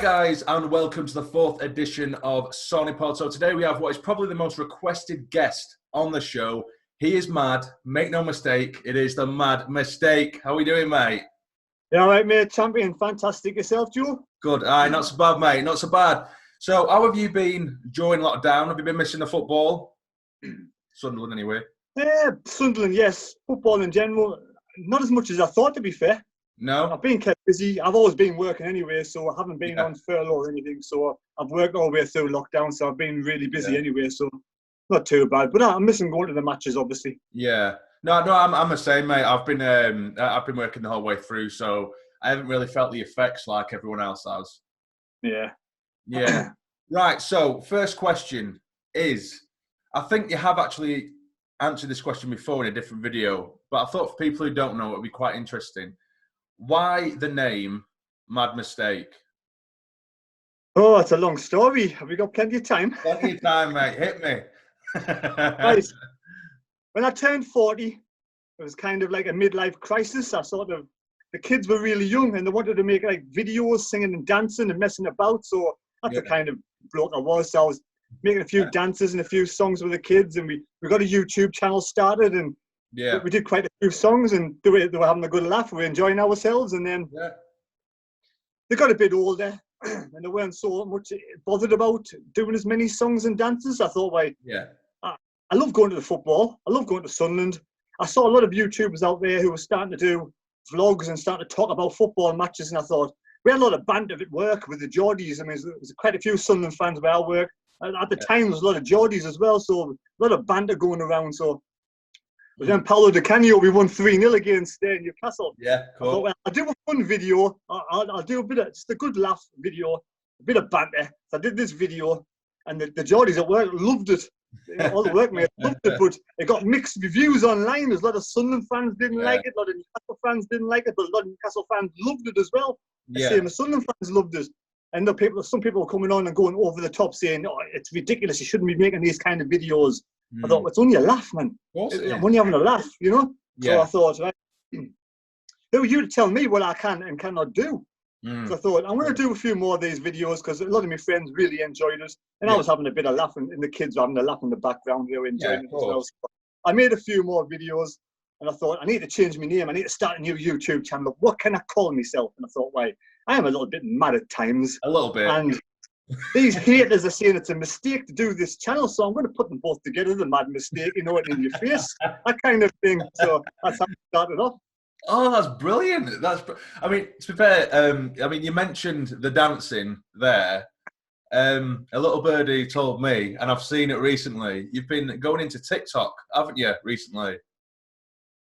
guys, and welcome to the 4th edition of SARNYPOD. So today we have what is probably the most requested guest on the show. He is mad. Make no mistake, it is the Mad Mistake. How are we doing, mate? Yeah, all right, mate. Champion. Fantastic. Yourself, Joe? Good. Aye, not so bad, mate. Not so bad. So how have you been during lockdown? Have you been missing the football? Sunderland, anyway. Yeah, Sunderland, yes. Football in general, not as much as I thought, to be fair. No? I've been kept busy. I've always been working anyway, so I haven't been on furlough or anything. So I've worked all the way through lockdown, so I've been really busy anyway, so not too bad. But I'm missing going to the matches, obviously. Yeah. No, I'm the same, mate. I've been working the whole way through, so I haven't really felt the effects like everyone else has. Yeah. Yeah. Right, so first question is, I think you have actually answered this question before in a different video, but I thought for people who don't know, it would be quite interesting. Why the name Mad Mistake? Oh, it's a long story. Have we got plenty of time? Plenty of time, mate. Hit me. Right. When I turned 40, it was kind of like a midlife crisis. The kids were really young and they wanted to make like videos, singing and dancing and messing about. So that's the kind of bloke I was. So I was making a few dances and a few songs with the kids, and we got a YouTube channel started, and we did quite a few songs, and they were having a good laugh. We were enjoying ourselves, and then they got a bit older and they weren't so much bothered about doing as many songs and dances. I thought, I love going to the football. I love going to Sunderland. I saw a lot of YouTubers out there who were starting to do vlogs and starting to talk about football matches, and I thought, we had a lot of banter at work with the Geordies. I mean, there's quite a few Sunderland fans where I work. At the time, there was a lot of Geordies as well, so a lot of banter going around. So, but then Paolo Di Canio, we won 3-0 against Newcastle. Yeah, cool. I thought, well, I'll do a fun video. I'll do a bit of just a good laugh video, a bit of banter. So I did this video, and the Geordies at work loved it. All the workmates loved it, but it got mixed reviews online. There's a lot of Sunderland fans didn't like it, a lot of Newcastle fans didn't like it, but a lot of Newcastle fans loved it as well. The same as Sunderland fans loved it. And some people were coming on and going over the top saying, "Oh, it's ridiculous, you shouldn't be making these kind of videos." I thought, it's only a laugh, man. I'm only having a laugh, you know? So I thought, right, who are you to tell me what I can and cannot do? So I thought, I'm going to do a few more of these videos because a lot of my friends really enjoyed it. And I was having a bit of laugh, and the kids were having a laugh in the background. They were enjoying it as well. So I made a few more videos, and I thought, I need to change my name. I need to start a new YouTube channel. What can I call myself? And I thought, I am a little bit mad at times. A little bit. And these haters are saying it's a mistake to do this channel, so I'm going to put them both together, the Mad Mistake, you know it in your face, that kind of thing. So that's how I started off. Oh, that's brilliant. I mean, to be fair, you mentioned the dancing there. A little birdie told me, and I've seen it recently, you've been going into TikTok, haven't you, recently?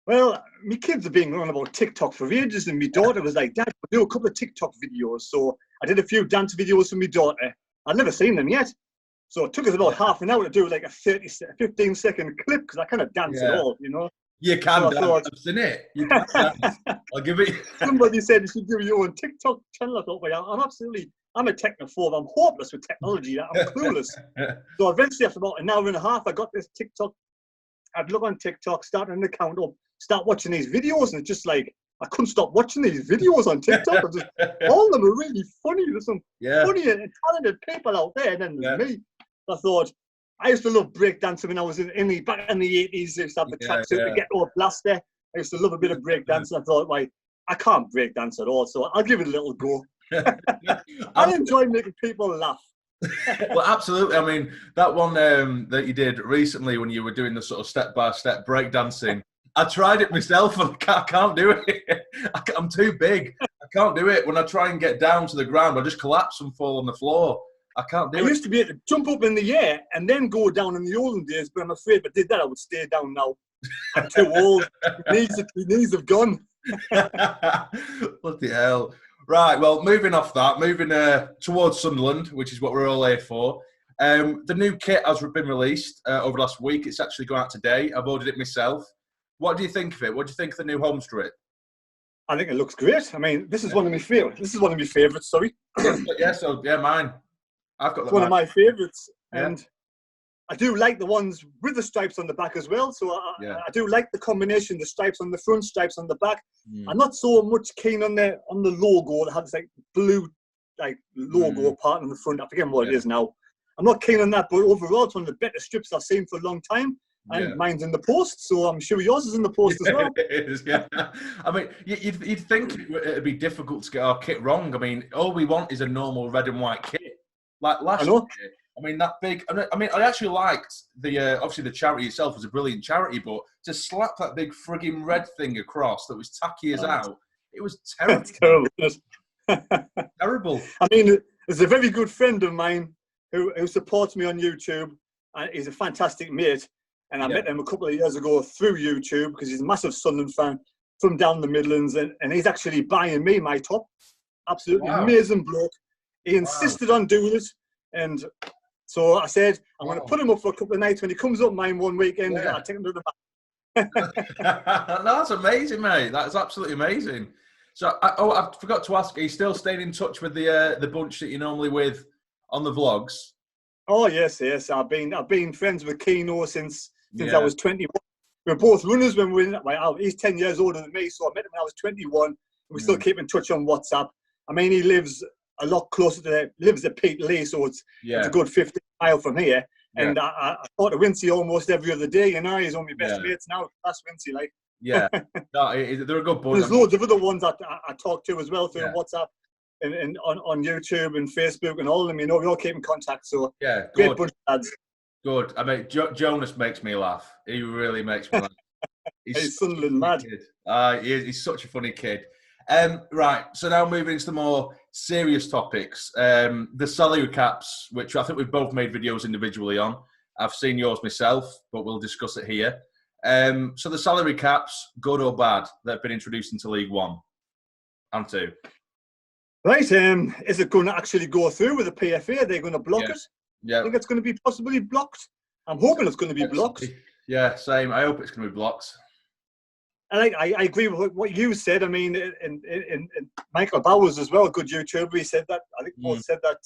Well, my kids have been on about TikTok for ages, and my daughter was like, "Dad, we'll do a couple of TikTok videos." So I did a few dance videos for my daughter. I'd never seen them yet. So it took us about half an hour to do like a 15-second clip, because I kind of dance at all, you know. You can dance, isn't it? You can dance. I'll give it. Somebody said you should do your own TikTok channel. I thought, I'm a technophobe. I'm hopeless with technology. I'm clueless. So eventually, after about an hour and a half, I got this TikTok. I'd look on TikTok, start an account up, start watching these videos, and it's just like, I couldn't stop watching these videos on TikTok. All of them are really funny. There's some funny and talented people out there, and then there's me. I thought, I used to love breakdancing when I was back in the 80s. I used to have the tracksuit, the ghetto blaster. I used to love a bit of breakdancing. I thought, I can't breakdance at all, so I'll give it a little go. I enjoy making people laugh. Well, absolutely. I mean, that one that you did recently when you were doing the sort of step-by-step breakdancing, I tried it myself and I can't do it. I'm too big. I can't do it. When I try and get down to the ground, I just collapse and fall on the floor. I can't do it. I used to be able to jump up in the air and then go down in the olden days, but I'm afraid if I did that, I would stay down now. I'm too old. My knees have gone. What the hell? Right, well, moving off that, moving towards Sunderland, which is what we're all here for. The new kit has been released over last week. It's actually gone out today. I've ordered it myself. What do you think of it? What do you think of the new home strip? I think it looks great. I mean, this is one of my favourites. This is one of my favourites, sorry. Mine. I've got it's one of my favourites. And I do like the ones with the stripes on the back as well. So I do like the combination, the stripes on the front, stripes on the back. I'm not so much keen on the logo that has like blue like logo part in the front. I forget what it is now. I'm not keen on that, but overall, it's one of the better strips I've seen for a long time. And mine's in the post, so I'm sure yours is in the post as well. It is, yeah. I mean, you'd think it'd be difficult to get our kit wrong. I mean, all we want is a normal red and white kit. Like last year, I mean, that big... I mean, I actually liked the... obviously, the charity itself was a brilliant charity, but to slap that big frigging red thing across that was tacky as out, it was terrible. It's terrible. Terrible. I mean, there's a very good friend of mine who supports me on YouTube, and he's a fantastic mate. And I met him a couple of years ago through YouTube because he's a massive Sunderland fan from down the Midlands, and he's actually buying me my top. Absolutely amazing bloke. He insisted on doing it, and so I said I'm going to put him up for a couple of nights. When he comes up mine one weekend, I'll take him to the back. That's amazing, mate. That's absolutely amazing. So, I forgot to ask, are you still staying in touch with the bunch that you're normally with on the vlogs? Oh yes. I've been friends with Keno since I was 21. We were both runners when we were he's 10 years older than me, so I met him when I was 21. And we still keep in touch on WhatsApp. I mean, he lives a lot closer to lives at Peterlee, so it's a good 50 miles from here. And I talk to Wincy almost every other day. You know, he's one of my best mates now. That's Wincy, like. Yeah, no, they're a good bunch. There's loads of other ones I talk to as well through WhatsApp and on YouTube and Facebook and all of them. You know, we all keep in contact. So great bunch of lads. Good. I mean, Jonas makes me laugh. He really makes me laugh. He's Sunderland mad. He's such a funny kid. Right, so now moving into the more serious topics. The salary caps, which I think we've both made videos individually on. I've seen yours myself, but we'll discuss it here. So the salary caps, good or bad, that have been introduced into League One and Two? Right, is it going to actually go through with the PFA? Are they going to block it? Yeah. I think it's going to be possibly blocked. I'm hoping it's going to be blocked. Yeah, same. I hope it's going to be blocked. I agree with what you said. I mean, in Michael Bowers as well, a good YouTuber, he said that. I think both said that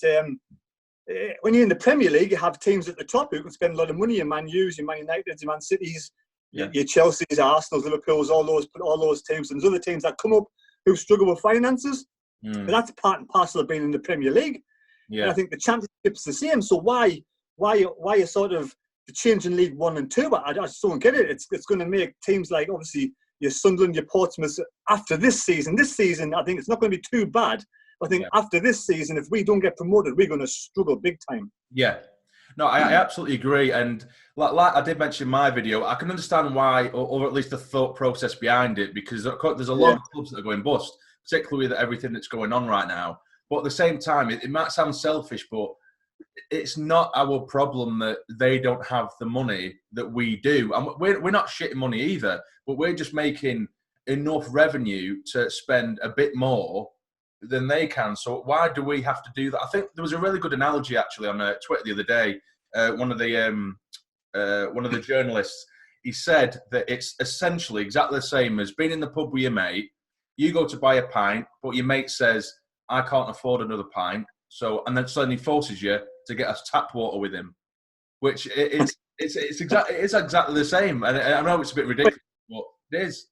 when you're in the Premier League, you have teams at the top who can spend a lot of money. Your Man U's, your Man United's, your Man City's, your Chelsea's, Arsenal's, Liverpool's, all those teams. And there's other teams that come up who struggle with finances. But that's part and parcel of being in the Premier League. Yeah. And I think the Championship's the same. So why are sort of the change in League 1 and 2? But I just don't get it. It's going to make teams like, obviously, your Sunderland, your Portsmouth, after this season, I think it's not going to be too bad. I think after this season, if we don't get promoted, we're going to struggle big time. Yeah. No, I absolutely agree. And like I did mention in my video, I can understand why, or at least the thought process behind it, because there's a lot of clubs that are going bust, particularly with everything that's going on right now. But at the same time, it might sound selfish, but it's not our problem that they don't have the money that we do. And we're not shitting money either, but we're just making enough revenue to spend a bit more than they can. So why do we have to do that? I think there was a really good analogy actually on Twitter the other day. One of the journalists, he said that it's essentially exactly the same as being in the pub with your mate. You go to buy a pint, but your mate says, I can't afford another pint. So then he forces you to get us tap water with him, which it's exactly the same. And I know it's a bit ridiculous, but it is.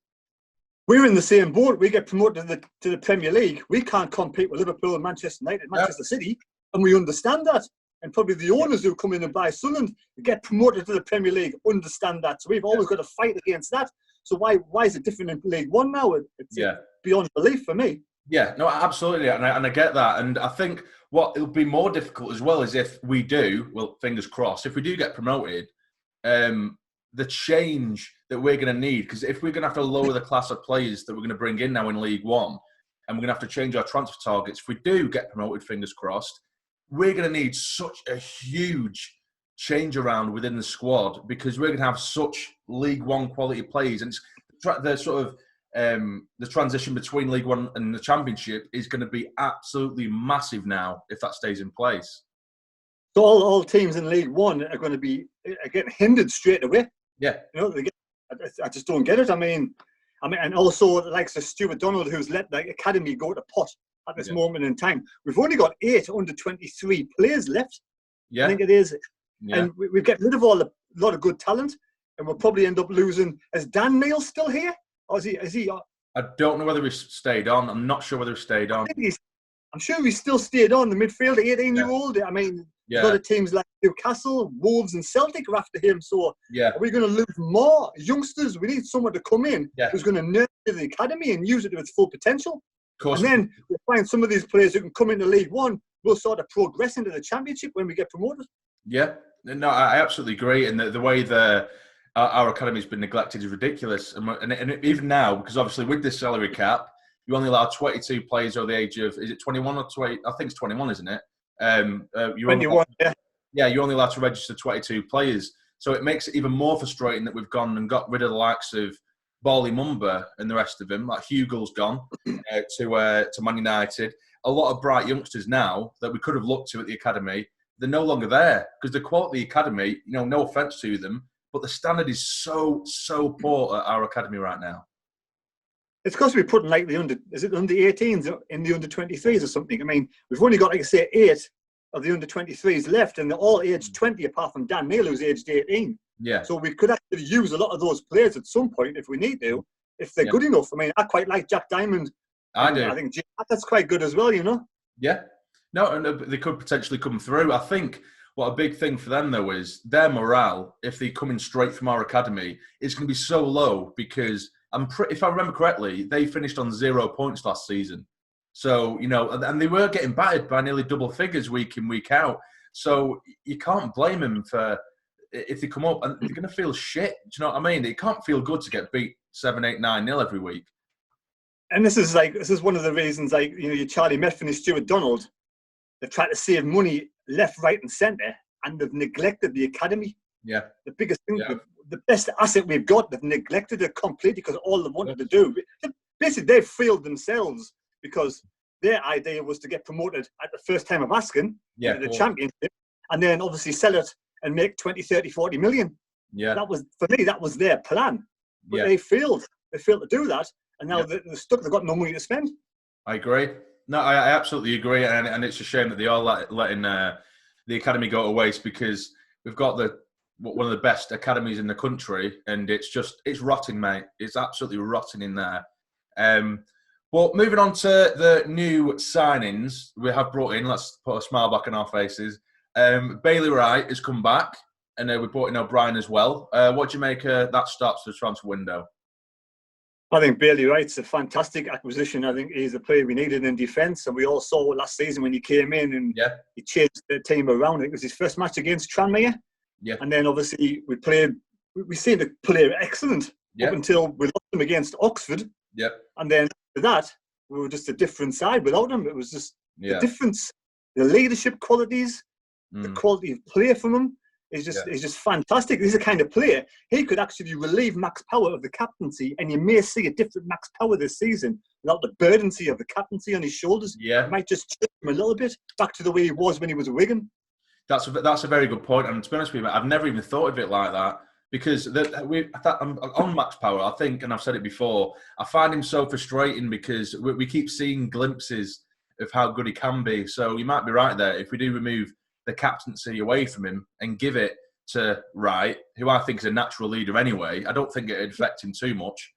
We're in the same boat. We get promoted to the Premier League. We can't compete with Liverpool and Manchester United, Manchester City, and we understand that. And probably the owners who come in and buy Sunderland get promoted to the Premier League understand that. So we've always got to fight against that. So why is it different in League One now? It's beyond belief for me. Yeah, no, absolutely, and I get that. And I think what it'll be more difficult as well is if we do, well, fingers crossed, if we do get promoted, the change that we're going to need, because if we're going to have to lower the class of players that we're going to bring in now in League One, and we're going to have to change our transfer targets, if we do get promoted, fingers crossed, we're going to need such a huge change around within the squad, because we're going to have such League One quality players, and the sort of the transition between League One and the Championship is going to be absolutely massive now if that stays in place. So all teams in League One are going to be getting hindered straight away. Yeah, you know, I just don't get it. I mean, and also the likes of Stuart Donald, who's let the academy go to pot at this moment in time. We've only got 8 under 23 players left. Yeah, I think it is, and we've get rid of a lot of good talent, and we'll probably end up losing. Is Dan Neil still here? Or is he? I don't know whether he stayed on. I'm not sure whether he stayed on. I'm sure he still stayed on the midfield, 18-year-old. I mean, a lot of teams like Newcastle, Wolves, and Celtic are after him. So are we going to lose more youngsters? We need someone to come in who's going to nurture the academy and use it to its full potential. And then we'll find some of these players who can come into League One. We'll sort of progress into the Championship when we get promoted. Yeah, no, I absolutely agree. And the way our academy has been neglected is ridiculous. And even now, because obviously with this salary cap, you only allow 22 players over the age of, is it 21 or 20? I think it's 21, isn't it? 21, yeah, you're only allowed to register 22 players. So it makes it even more frustrating that we've gone and got rid of the likes of Bali Mumba and the rest of them. Like Hugel's gone to Man United. A lot of bright youngsters now that we could have looked to at the academy, they're no longer there because the quality of the academy, no offence to them, but the standard is so poor at our academy right now. It's because we're putting like the under 18s in the under 23s or something. I mean, we've only got, like I say, 8 of the under 23s left, and they're all aged 20 apart from Dhannoo, who's aged 18. Yeah. So we could actually use a lot of those players at some point if we need to, if they're good enough. I mean, I quite like Jack Diamond. I do. I think that's quite good as well, Yeah. No, and they could potentially come through. I think what a big thing for them, though, is their morale, if they come in straight from our academy, is going to be so low because if I remember correctly, they finished on 0 points last season. So, and they were getting battered by nearly double figures week in, week out. So you can't blame them for if they come up and they're going to feel shit. Do you know what I mean? It can't feel good to get beat 7-8, 9-0 every week. And this is one of the reasons, your Charlie Methven and Stuart Donald, they've tried to save money left, right, and centre, and they've neglected the academy. Yeah. The biggest thing, the best asset we've got, they've neglected it completely because all they wanted to do, basically, they've failed themselves because their idea was to get promoted at the first time of asking to the Championship, and then obviously sell it and make 20, 30, 40 million. Yeah. That was, for me, that was their plan. But they failed. They failed to do that. And now they're stuck. They've got no money to spend. I agree. No, I absolutely agree. And it's a shame that they are letting the academy go to waste because we've got one of the best academies in the country, and it's rotting, mate. It's absolutely rotting in there. But moving on to the new signings we have brought in, let's put a smile back on our faces. Bailey Wright has come back, and we brought in O'Brien as well. What do you make that start to the transfer window? I think Bailey Wright's a fantastic acquisition. I think he's the player we needed in defence, and we all saw last season when he came in and he changed the team around. It was his first match against Tranmere. Yeah. And then obviously we seemed to play excellent up until we lost him against Oxford. Yeah. And then after that, we were just a different side without him. It was just the difference, the leadership qualities, the quality of play from him is just fantastic. He's the kind of player, he could actually relieve Max Power of the captaincy, and you may see a different Max Power this season without the burdency of the captaincy on his shoulders. Yeah. It might just change him a little bit back to the way he was when he was at Wigan. That's a very good point. And to be honest with you, I've never even thought of it like that. Because on Max Power, I think, and I've said it before, I find him so frustrating because we keep seeing glimpses of how good he can be. So you might be right there. If we do remove the captaincy away from him and give it to Wright, who I think is a natural leader anyway, I don't think it'd affect him too much.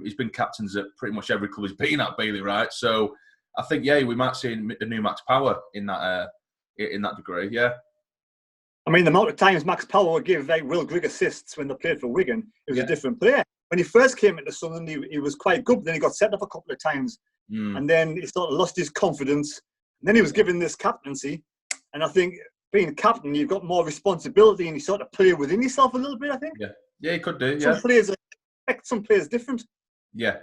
He's been captains at pretty much every club he's been at, Bailey Wright. So I think, we might see a new Max Power in that degree, I mean, the amount of times Max Power would give Will Grigg assists when they played for Wigan, he was a different player. When he first came into Sunderland, he was quite good, but then he got sent off a couple of times. And then he sort of lost his confidence. And then he was given this captaincy. And I think being a captain, you've got more responsibility and you sort of play within yourself a little bit, I think. Yeah, he could do, Some players affect some players different. Yeah.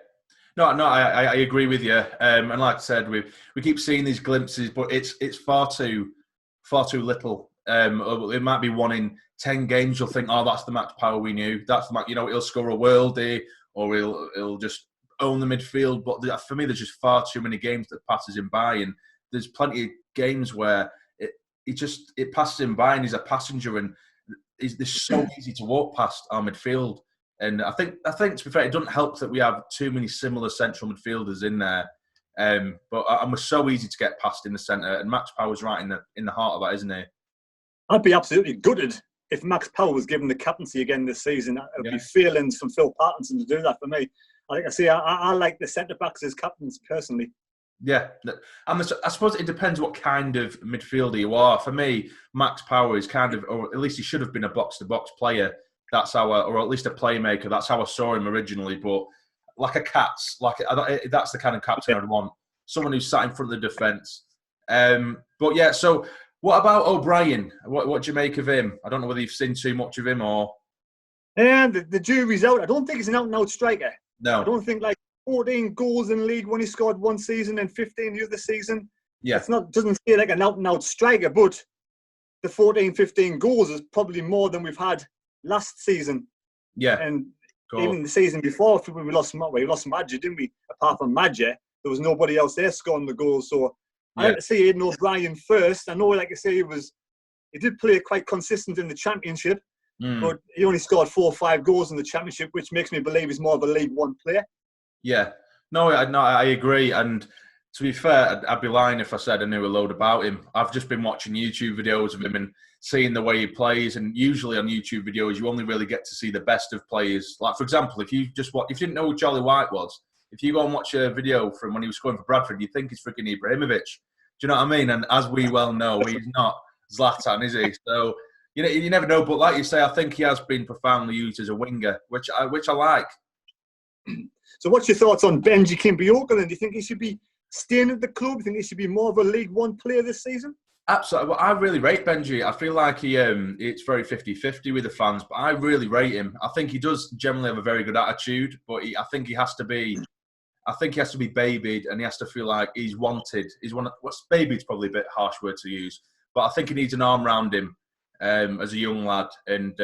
No, I agree with you. And like I said, we keep seeing these glimpses, but it's far too little. It might be 1 in 10 games. You'll think, that's the Max Power we knew. That's the Max, he'll score a worldie or he'll just own the midfield. But for me, there's just far too many games that passes him by, and there's plenty of games where it passes him by and he's a passenger, and it's so easy to walk past our midfield. And I think to be fair, it doesn't help that we have too many similar central midfielders in there. But we're so easy to get past in the centre, and Max Power's right in the heart of that, isn't he? I'd be absolutely gutted if Max Power was given the captaincy again this season. It would be feelings from Phil Parkinson to do that for me. Like I say, I like the centre backs as captains personally. Yeah, and I suppose it depends what kind of midfielder you are. For me, Max Power is kind of, or at least he should have been a box-to-box player. That's how, or at least a playmaker. That's how I saw him originally. But like a Cats, that's the kind of captain I'd want. Someone who's sat in front of the defence. But yeah, so what about O'Brien? What do you make of him? I don't know whether you've seen too much of him or. And the jury's out. I don't think he's an out-and-out striker. No. I don't think 14 goals in league when he scored one season and 15 the other season. Yeah. Doesn't feel like an out-and-out striker, but the 14, 15 goals is probably more than we've had last season. Yeah. And even the season before, we lost Madger, didn't we? Apart from Madger, there was nobody else there scoring the goals. So I like to see Haydn O'Brien first. I know, like I say, he did play quite consistent in the Championship, but he only scored 4 or 5 goals in the Championship, which makes me believe he's more of a League One player. Yeah. No, I agree. And to be fair, I'd be lying if I said I knew a load about him. I've just been watching YouTube videos of him and seeing the way he plays. And usually on YouTube videos, you only really get to see the best of players. Like, for example, if you didn't know who Charlie White was, if you go and watch a video from when he was scoring for Bradford, you think he's freaking Ibrahimovic. Do you know what I mean? And as we well know, he's not Zlatan, is he? So, you never know. But like you say, I think he has been profoundly used as a winger, which I like. So what's your thoughts on Benji Kimpioka then? Do you think he should be staying at the club? Do you think he should be more of a League One player this season? Absolutely. Well, I really rate Benji. I feel like it's very 50-50 with the fans, but I really rate him. I think he does generally have a very good attitude, but I think he has to be babied, and he has to feel like he's wanted. Babied's probably a bit harsh word to use, but I think he needs an arm around him as a young lad, and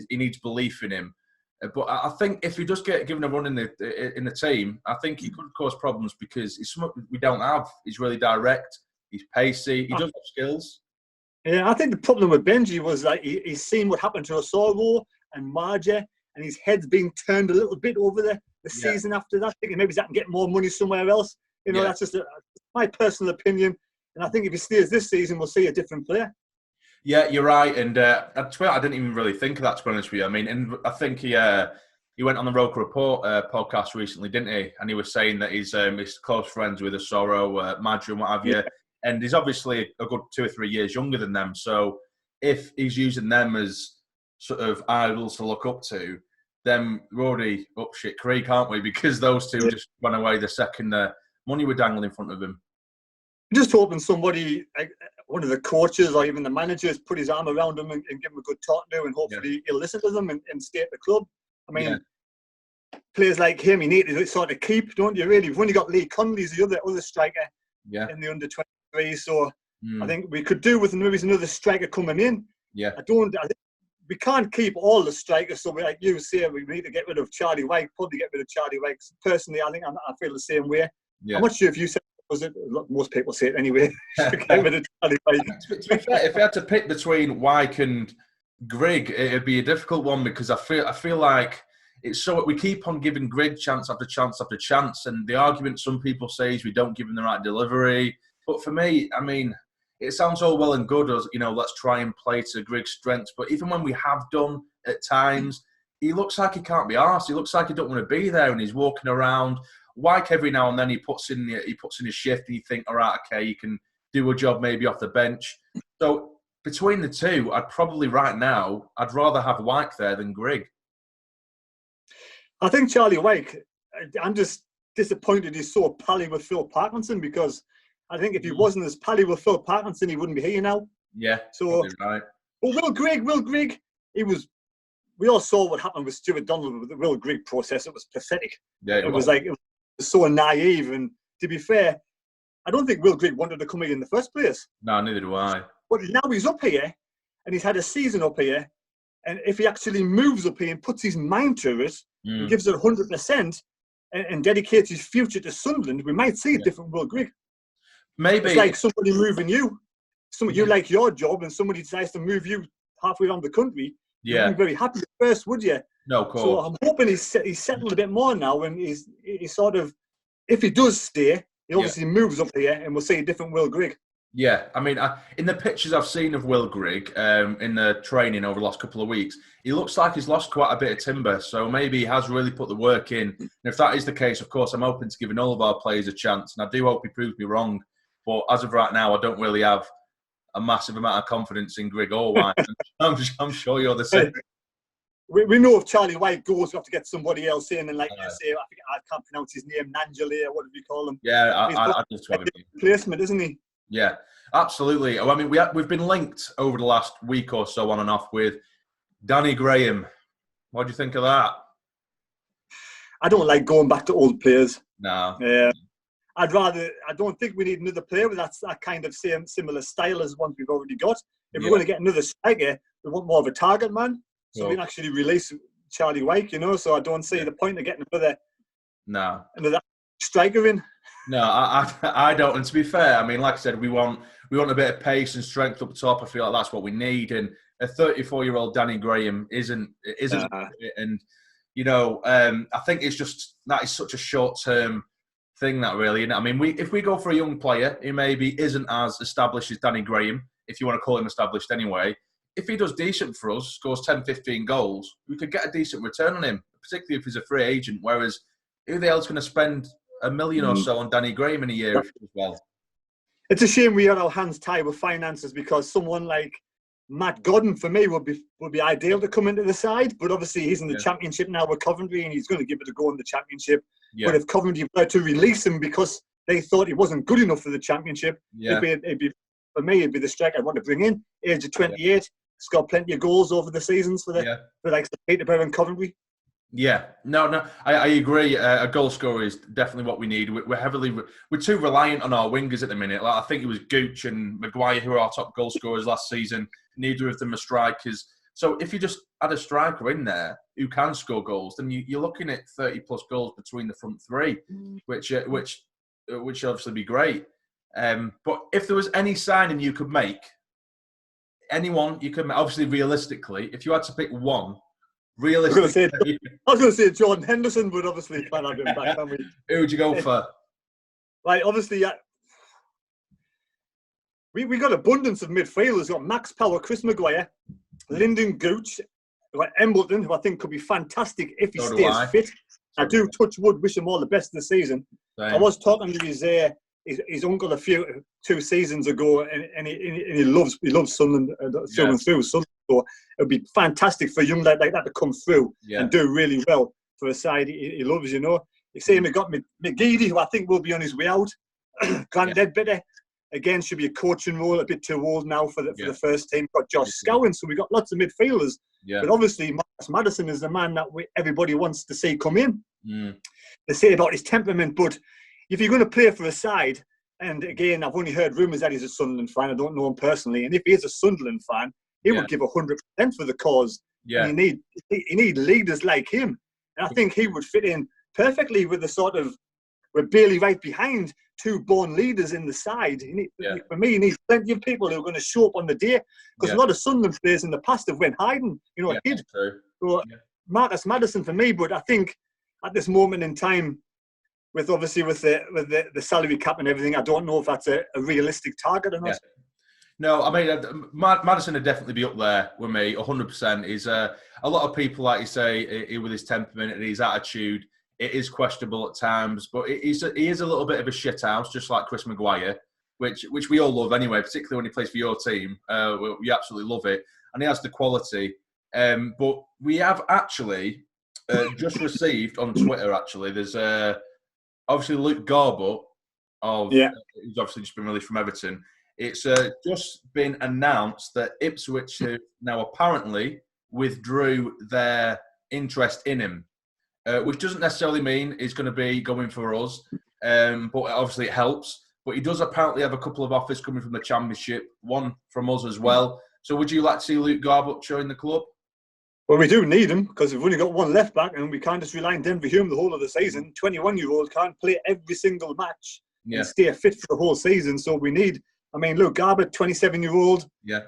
he needs belief in him. But I think if he does get given a run in the team, I think he could cause problems because he's something we don't have. He's really direct. He's pacey. He does have skills. Yeah, I think the problem with Benji was he's seen what happened to Osoro and Marja, and his head's being turned a little bit over the season after that. Thinking maybe that can get more money somewhere else. That's just my personal opinion. And I think if he stays this season, we'll see a different player. Yeah, you're right. And I didn't even really think of that, to be honest with you. I mean, and I think he went on the Roker Report podcast recently, didn't he? And he was saying that he's close friends with Osoro, Madger and what have you. Yeah. And he's obviously a good 2 or 3 years younger than them. So if he's using them as sort of idols to look up to, then Rory up shit creek, aren't we? Because those two just ran away the second money were dangling in front of him. Just hoping somebody, one of the coaches or even the managers, put his arm around him and give him a good talk to, and hopefully he'll listen to them and stay at the club. I mean, players like him, you need to sort of keep, don't you? Really, we've only got Lee Connolly's the other striker in the under-23, so I think we could do with maybe another striker coming in. Yeah, I think we can't keep all the strikers. So, like you say, we need to get rid of Charlie White. Probably get rid of Charlie White. Personally, I think I feel the same way. Yeah. I'm not sure if you said. Most people say it anyway. To be fair, if I had to pick between Wyke and Grigg, it'd be a difficult one because I feel like it's so we keep on giving Grigg chance after chance after chance, and the argument some people say is we don't give him the right delivery. But for me, I mean, it sounds all well and good as let's try and play to Grigg's strengths. But even when we have done at times, he looks like he can't be arsed. He looks like he don't want to be there, and he's walking around. Wyke every now and then he puts in his shift and you think, all right, okay, you can do a job maybe off the bench. So between the two, I'd rather have Wyke there than Grigg. I think Charlie Wyke, I'm just disappointed he's so pally with Phil Parkinson, because I think if he wasn't as pally with Phil Parkinson, he wouldn't be here now. Yeah, so right. But Will Grigg, we all saw what happened with Stuart Donald with the Will Grigg process. It was pathetic. Yeah, it was so naive, and to be fair, I don't think Will Grigg wanted to come here in the first place. No, neither do I. But now he's up here, and he's had a season up here, and if he actually moves up here and puts his mind to it, and gives it 100%, and dedicates his future to Sunderland, we might see a different Will Grigg. Maybe. It's like somebody moving you. You like your job, and somebody decides to move you halfway around the country. Yeah. You'd be very happy at first, would you? No, of course. So I'm hoping he's settled a bit more now, and he's sort of, if he does stay, he obviously moves up here, and we'll see a different Will Grigg. Yeah, I mean, in the pictures I've seen of Will Grigg in the training over the last couple of weeks, he looks like he's lost quite a bit of timber. So maybe he has really put the work in. And if that is the case, of course, I'm open to giving all of our players a chance. And I do hope he proves me wrong. But as of right now, I don't really have a massive amount of confidence in Grigg or White. I'm sure you're the same. We know if Charlie White goes, we have to get somebody else in. And like you say, I can't pronounce his name, Nangeli, or what do we call him? Yeah, I'd love to have him. Replacement, isn't he? Yeah, absolutely. I mean, we've been linked over the last week or so on and off with Danny Graham. What do you think of that? I don't like going back to old players. No. I don't think we need another player with that kind of similar style as ones we've already got. If we're going to get another striker, we want more of a target man. So we can actually release Charlie White, So I don't see the point of getting another striker in. No, I don't. And to be fair, I mean, like I said, we want a bit of pace and strength up top. I feel like that's what we need. And a 34-year-old Danny Graham isn't. And I think it's just that is such a short-term thing that really. And I mean, if we go for a young player who maybe isn't as established as Danny Graham, if you want to call him established anyway, if he does decent for us, scores 10, 15 goals, we could get a decent return on him, particularly if he's a free agent. Whereas who the hell's going to spend $1 million or so on Danny Graham in a year as well? It's a shame we had our hands tied with finances, because someone like Matt Godden, for me, would be ideal to come into the side. But obviously he's in the Championship now with Coventry, and he's going to give it a go in the Championship. But if Coventry were to release him because they thought he wasn't good enough for the Championship, it'd be for me, it'd be the striker I'd want to bring in. Age of 28, scored plenty of goals over the seasons for like Peterborough and Coventry. Yeah, no, I agree. A goal scorer is definitely what we need. We're too reliant on our wingers at the minute. Like, I think it was Gooch and Maguire who were our top goal scorers last season. Neither of them are strikers. So if you just add a striker in there who can score goals, then you're looking at 30 plus goals between the front three, which obviously be great. But if there was any signing you could make, anyone you could make, obviously realistically, if you had to pick one. Realistically, I was going to say Jordan Henderson, but obviously can't have him back, can we? Who would you go for? Like, obviously, we got abundance of midfielders. We've got Max Power, Chris Maguire, Lyndon Gooch, Embleton, who I think could be fantastic if he stays fit. I do, touch wood, wish him all the best this season. Same. I was talking to his uncle 2 seasons ago, and he loves Sunderland through and through. So it would be fantastic for a young lad like that to come through and do really well for a side he loves, You see him, we got McGeady, who I think will be on his way out. Grant Ledbetter, again, should be a coaching role, a bit too old now for the first team. Got Josh Scowen, so we got lots of midfielders. Yeah. But obviously, Marcus Maddison is the man that everybody wants to see come in. They say about his temperament, but if you're going to play for a side, and again, I've only heard rumours that he's a Sunderland fan. I don't know him personally. And if he is a Sunderland fan, he would give 100% for the cause. Yeah. And you need leaders like him. And I think he would fit in perfectly with with Bailey right behind, 2 born leaders in the side. For me, he needs plenty of people who are going to show up on the day. Because a lot of Sunderland players in the past have went Haydn, a kid. So Marcus Maddison for me, but I think at this moment in time, with the salary cap and everything, I don't know if that's a realistic target or not. Yeah. No, I mean, Maddison would definitely be up there with me, 100%. He's a lot of people, like you say, with his temperament and his attitude, it is questionable at times, but he is a little bit of a shithouse, just like Chris Maguire, which we all love anyway, particularly when he plays for your team. We absolutely love it, and he has the quality. But we have actually just received on Twitter, actually, there's obviously Luke Garbutt, who's obviously just been released from Everton. It's just been announced that Ipswich have now apparently withdrew their interest in him, which doesn't necessarily mean he's going to be going for us, but obviously it helps. But he does apparently have a couple of offers coming from the Championship, one from us as well. So would you like to see Luke Garbutt join the club? Well, we do need him because we've only got one left back and we can't just rely on Denver Hume the whole of the season. 21-year-old can't play every single match and stay fit for the whole season. So we need, Luke Garbutt, 27-year-old. Yeah.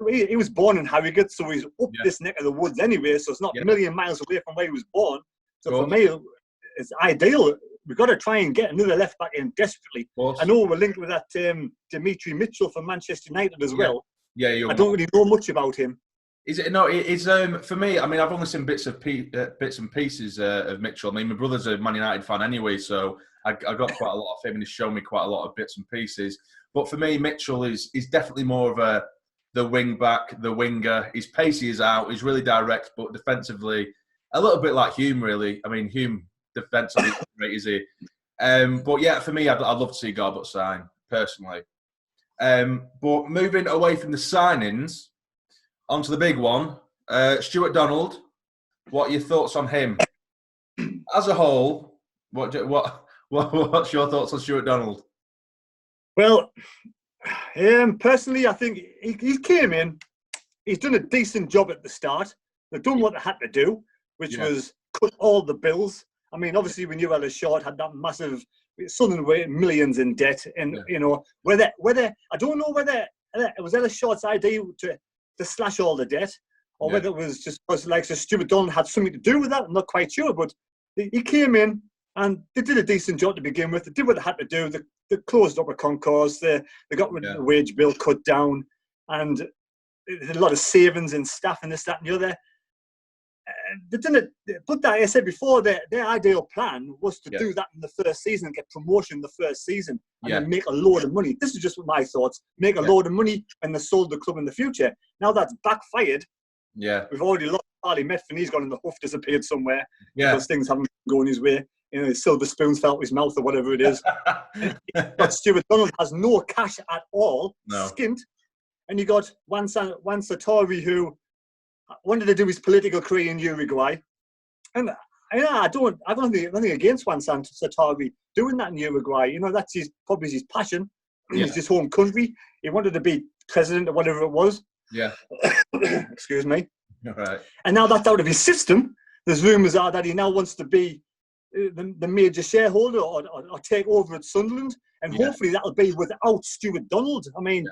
He was born in Harrogate, so he's up this neck of the woods anyway. So it's not a million miles away from where he was born. So for me, it's ideal we've got to try and get another left back in desperately. I know we're linked with that Dimitri Mitchell from Manchester United as well. Yeah, I don't really know much about him. Is it no? It's for me. I mean, I've only seen bits and pieces of Mitchell. I mean, my brother's a Man United fan anyway, so I got quite a lot of him, and he's shown me quite a lot of bits and pieces. But for me, Mitchell is definitely more of the wing back, the winger. His pacey is out. He's really direct, but defensively, a little bit like Hume, really. I mean, Hume defensively great, is he? But yeah, for me, I'd love to see Garbutt sign personally. But moving away from the signings, onto the big one, Stuart Donald. What are your thoughts on him as a whole? What's your thoughts on Stuart Donald? Well, personally, I think he came in. He's done a decent job at the start. They've done what they had to do, which was cut all the bills. I mean, obviously, when you Ellis Short had that massive Southern way, millions in debt, and you know whether I don't know whether it was Ellis Short's idea to slash all the debt, or whether it was just because like so Stuart Donald had something to do with that. I'm not quite sure, but he came in and they did a decent job to begin with. They did what they had to do. They closed up a concourse. They got rid of the wage bill cut down, and a lot of savings in staff and this, that, and the other. They didn't. But like I said before, their ideal plan was to do that in the first season and get promotion in the first season and then make a load of money. This is just my thoughts. Make a load of money and they sold the club in the future. Now that's backfired. Yeah, we've already lost Charlie Methven. He's gone in the hoof, disappeared somewhere because things haven't gone his way. You know, his silver spoons fell out his mouth or whatever it is. But Stuart Donald has no cash at all, skint, and you got Juan Sartori who wanted to do his political career in Uruguay, and I don't have nothing against Juan Sartori doing that in Uruguay. You know, that's probably his passion. It's his home country. He wanted to be president or whatever it was. Yeah. Excuse me. All right. And now that's out of his system. There's rumours are that he now wants to be the major shareholder or take over at Sunderland, and hopefully that'll be without Stuart Donald. I mean,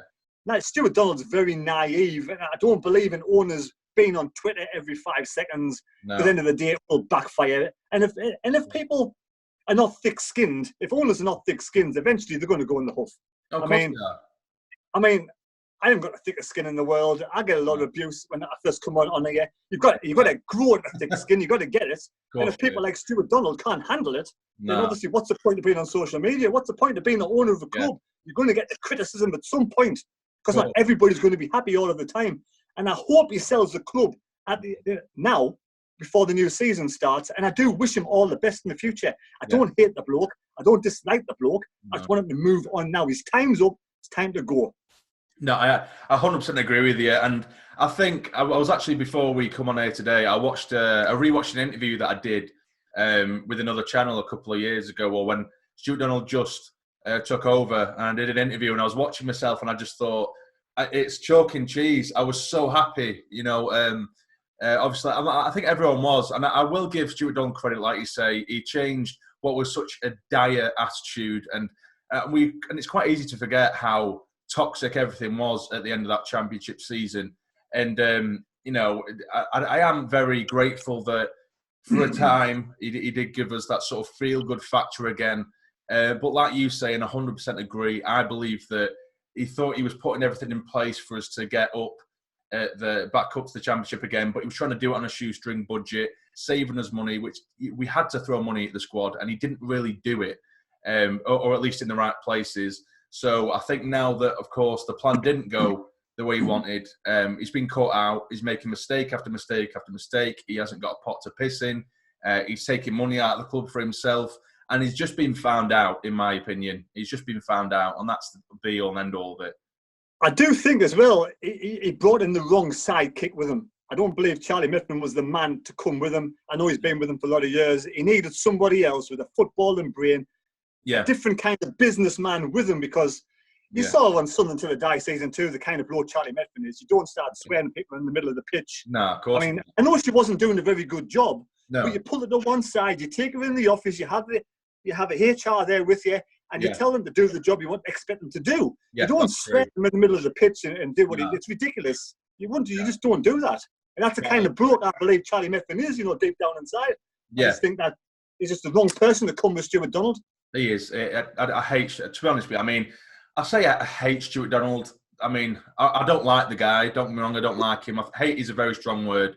now Stuart Donald's very naive, and I don't believe in owners being on Twitter every 5 seconds. At the end of the day, it will backfire. And if people are not thick-skinned, if owners are not thick-skinned, eventually they're going to go in the hoof. I mean, I haven't got the thickest skin in the world. I get a lot of abuse when I first come on here. You've got to grow a thick skin. You've got to get it. And if people like Stuart Donald can't handle it, then obviously what's the point of being on social media? What's the point of being the owner of a club? You're going to get the criticism at some point because not everybody's going to be happy all of the time. And I hope he sells the club at now before the new season starts. And I do wish him all the best in the future. I don't hate the bloke. I don't dislike the bloke. I just want him to move on now. His time's up. It's time to go. No, I 100% agree with you. And I think I was actually, before we come on here today, I rewatched an interview that I did with another channel a couple of years ago, or when Stuart Donald just took over, and I did an interview and I was watching myself and I just thought, it's chalk and cheese. I was so happy, you know. Obviously, I think everyone was, and I will give Stuart Donald credit. Like you say, he changed what was such a dire attitude, and it's quite easy to forget how toxic everything was at the end of that championship season. And you know, I am very grateful that for a time he did give us that sort of feel-good factor again. But like you say, and 100% agree, I believe that he thought he was putting everything in place for us to get up back up to the championship again, but he was trying to do it on a shoestring budget, saving us money, which we had to throw money at the squad, and he didn't really do it, or at least in the right places. So I think now that, of course, the plan didn't go the way he wanted, he's been caught out. He's making mistake after mistake after mistake. He hasn't got a pot to piss in. He's taking money out of the club for himself. And he's just been found out, in my opinion. He's just been found out, and that's the be-all and end-all of it. I do think as well, he brought in the wrong sidekick with him. I don't believe Charlie Methven was the man to come with him. I know he's been with him for a lot of years. He needed somebody else with a footballing brain, a different kind of businessman with him, because you saw on Sunderland Till I Die Season 2 the kind of bloke Charlie Methven is. You don't start swearing people in the middle of the pitch. No, of course. I mean, I know she wasn't doing a very good job, but you pull it to one side, you take her in the office, you have a HR there with you, and you tell them to do the job you expect them to do. You don't sweat them in the middle of the pitch and do what it's ridiculous. You just don't do that. And that's the kind of bloke I believe Charlie Methven is, you know, deep down inside. I just think that he's just the wrong person to come with Stuart Donald. He is. I hate, to be honest with you, I mean, I say I hate Stuart Donald. I mean, I don't like the guy. Don't get me wrong, I don't like him. Hate is a very strong word.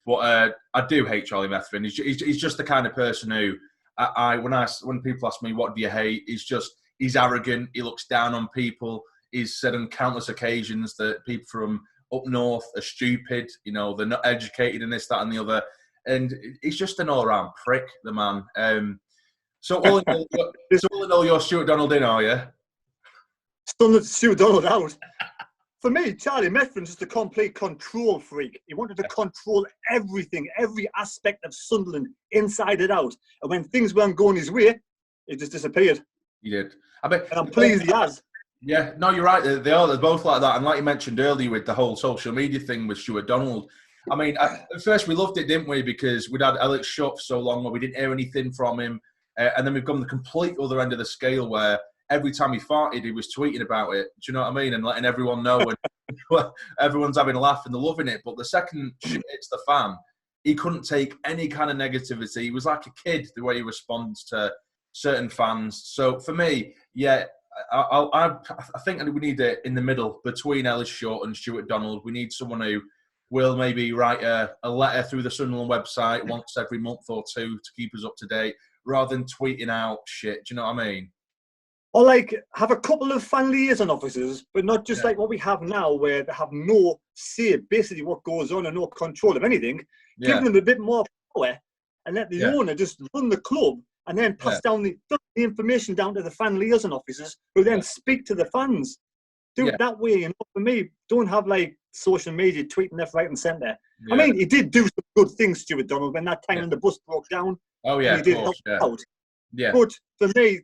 But I do hate Charlie Methven. He's just the kind of person who, when people ask me, what do you hate? He's arrogant. He looks down on people. He's said on countless occasions that people from up north are stupid. You know, they're not educated in this, that, and the other. And he's just an all-round prick, the man. So all in all, you're Stuart Donald in, are you? Stuart Donald out. For me, Charlie Methven's just a complete control freak. He wanted to control everything, every aspect of Sunderland, inside and out. And when things weren't going his way, he just disappeared. He did. And I'm pleased he has. Yeah, no, you're right. They're both like that. And like you mentioned earlier with the whole social media thing with Stuart Donald, I mean, at first we loved it, didn't we? Because we'd had Alex shut for so long where we didn't hear anything from him. And then we've gone the complete other end of the scale where every time he farted, he was tweeting about it. Do you know what I mean? And letting everyone know when everyone's having a laugh and they're loving it. But the second shit hits the fan, he couldn't take any kind of negativity. He was like a kid, the way he responds to certain fans. So for me, yeah, I think we need it in the middle between Ellis Short and Stuart Donald. We need someone who will maybe write a letter through the Sunderland website once every month or two to keep us up to date, rather than tweeting out shit. Do you know what I mean? Or like have a couple of fan liaison officers, but not just like what we have now, where they have no say basically what goes on and no control of anything. Yeah. Give them a bit more power and let the owner just run the club and then pass down the information down to the fan liaison officers who then speak to the fans. Do it that way. And for me, don't have like social media tweeting left, right, and centre. Yeah. I mean, he did do some good things, Stuart Donald, when that time when the bus broke down. Oh yeah, he did help out. Yeah. But for me,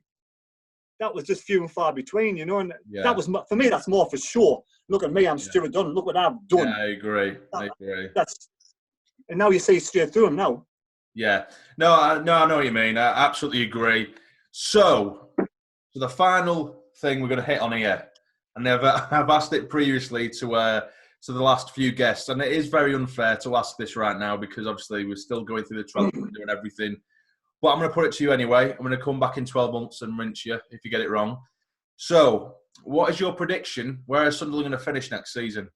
that was just few and far between, you know. And that was for me. That's more for sure. Look at me, I'm Stuart Donald. Look what I've done. Yeah, I agree. And now you see straight through him now. Yeah. No, I know what you mean. I absolutely agree. So the final thing we're going to hit on here, and I've asked it previously to the last few guests, and it is very unfair to ask this right now because obviously we're still going through the transfer window and everything. But I'm going to put it to you anyway. I'm going to come back in 12 months and rinse you if you get it wrong. So, what is your prediction? Where is Sunderland going to finish next season?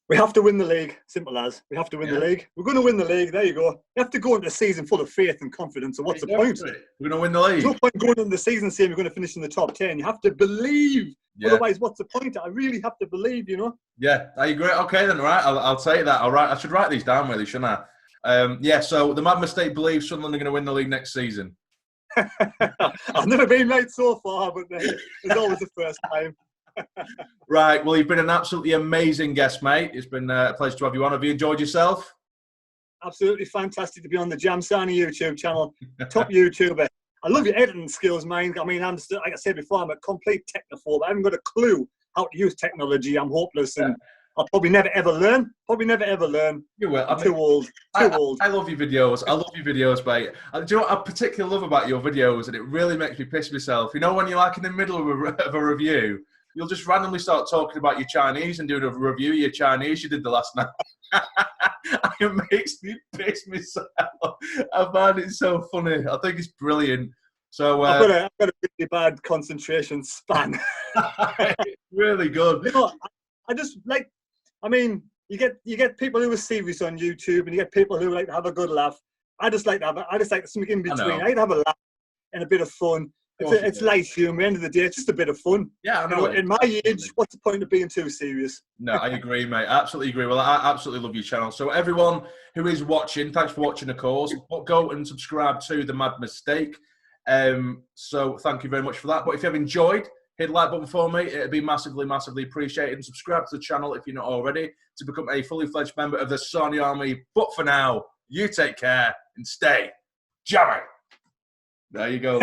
We have to win the league. Simple as. We have to win the league. We're going to win the league. There you go. You have to go into the season full of faith and confidence. So what's the point? We're going to win the league. There's no point going into the season saying we're going to finish in the top 10. You have to believe. Yeah. Otherwise, what's the point? I really have to believe, you know? Yeah, I agree. Okay, then, right. I'll take that. I should write these down, really, shouldn't I? So the Madmistake believes Sunderland are going to win the league next season. I've never been right so far, but it's always the first time. Right, well, you've been an absolutely amazing guest, mate. It's been a pleasure to have you on. Have you enjoyed yourself? Absolutely fantastic to be on the jamsarny YouTube channel. Top YouTuber. I love your editing skills, mate. I mean, I'm still, like I said before, I'm a complete technophobe. I haven't got a clue how to use technology. I'm hopeless and I'll probably never ever learn. You will. I'm too old. I love your videos. I love your videos, mate. Do you know what I particularly love about your videos? And it really makes me piss myself. You know when you're like in the middle of a review, you'll just randomly start talking about your Chinese and doing a review of your Chinese you did the last night. It makes me piss myself. I find it so funny. I think it's brilliant. So I've got a really bad concentration span. Really good. You know, I just like. I mean, you get people who are serious on YouTube, and you get people who like to have a good laugh. I just like something in between. I'd have a laugh and a bit of fun. It's light humour. At the end of the day, it's just a bit of fun. Yeah, I know. In my age, what's the point of being too serious? No, I agree, mate. Absolutely agree. Well, I absolutely love your channel. So everyone who is watching, thanks for watching, of course. Go and subscribe to The Madmistake. So thank you very much for that. But if you have enjoyed, hit the like button for me. It'd be massively, massively appreciated. And subscribe to the channel if you're not already to become a fully fledged member of the Sarny Army. But for now, you take care and stay jamming. There you go.